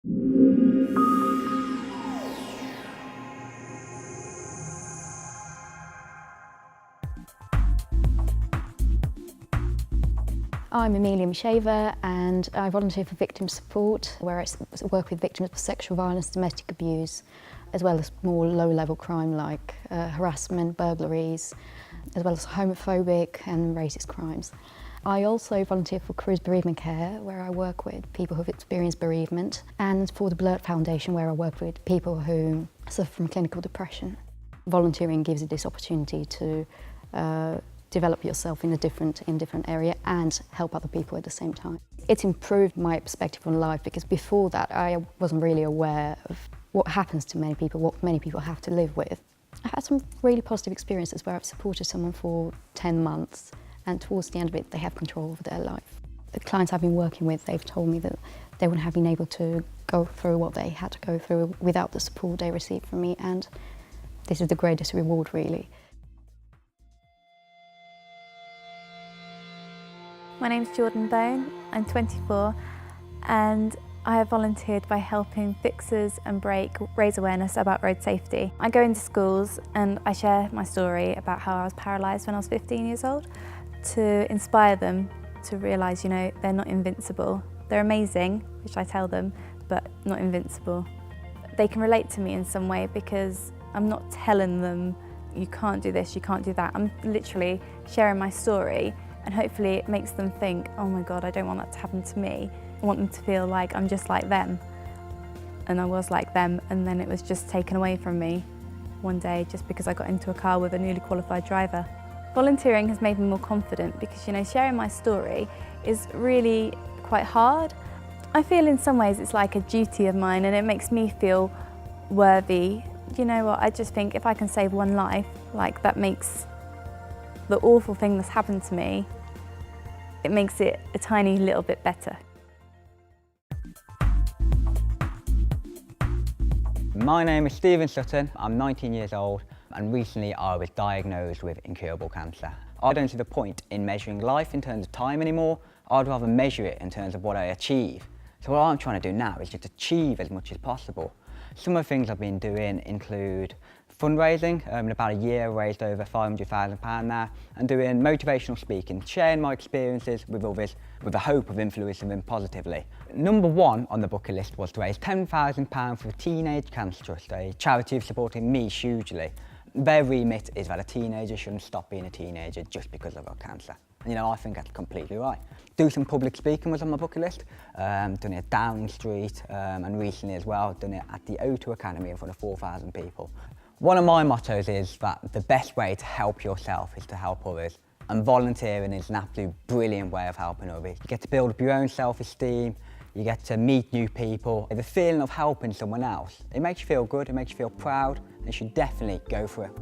I'm Amelia Mishaver and I volunteer for victim support, where I work with victims of sexual violence, domestic abuse, as well as more low-level crime like harassment, burglaries, as well as homophobic and racist crimes. I also volunteer for Careers Bereavement Care, where I work with people who've experienced bereavement, and for the Blurt Foundation, where I work with people who suffer from clinical depression. Volunteering gives you this opportunity to develop yourself in a different area and help other people at the same time. It's improved my perspective on life, because before that I wasn't really aware of what happens to many people, what many people have to live with. I had some really positive experiences where I've supported someone for 10 months and towards the end of it they have control over their life. The clients I've been working with, they've told me that they wouldn't have been able to go through what they had to go through without the support they received from me, and this is the greatest reward really. My name's Jordan Bone, I'm 24 and I have volunteered by helping Fixers and Break raise awareness about road safety. I go into schools and I share my story about how I was paralysed when I was 15 years old to inspire them to realise, you know, they're not invincible. They're amazing, which I tell them, but not invincible. They can relate to me in some way because I'm not telling them you can't do this, you can't do that. I'm literally sharing my story, and hopefully it makes them think, oh my God, I don't want that to happen to me. I want them to feel like I'm just like them. And I was like them, and then it was just taken away from me one day just because I got into a car with a newly qualified driver. Volunteering has made me more confident because, you know, sharing my story is really quite hard. I feel in some ways it's like a duty of mine, and it makes me feel worthy. You know what, I just think if I can save one life, like that makes the awful thing that's happened to me, it makes it a tiny little bit better. My name is Stephen Sutton, I'm 19 years old, and recently I was diagnosed with incurable cancer. I don't see the point in measuring life in terms of time anymore. I'd rather measure it in terms of what I achieve. So what I'm trying to do now is just achieve as much as possible. Some of the things I've been doing include fundraising. In about a year I raised over £500,000 now, and doing motivational speaking, sharing my experiences with others with the hope of influencing them positively. Number one on the bucket list was to raise £10,000 for the Teenage Cancer Trust, a charity supporting me hugely. Their remit is that a teenager shouldn't stop being a teenager just because they've got cancer. And, you know, I think that's completely right. Do some public speaking was on my bucket list. Done it at Downing Street, and recently as well, done it at the O2 Academy in front of 4,000 people. One of my mottos is that the best way to help yourself is to help others, and volunteering is an absolute brilliant way of helping others. You get to build up your own self-esteem, you get to meet new people. The feeling of helping someone else, it makes you feel good, it makes you feel proud, and you should definitely go for it.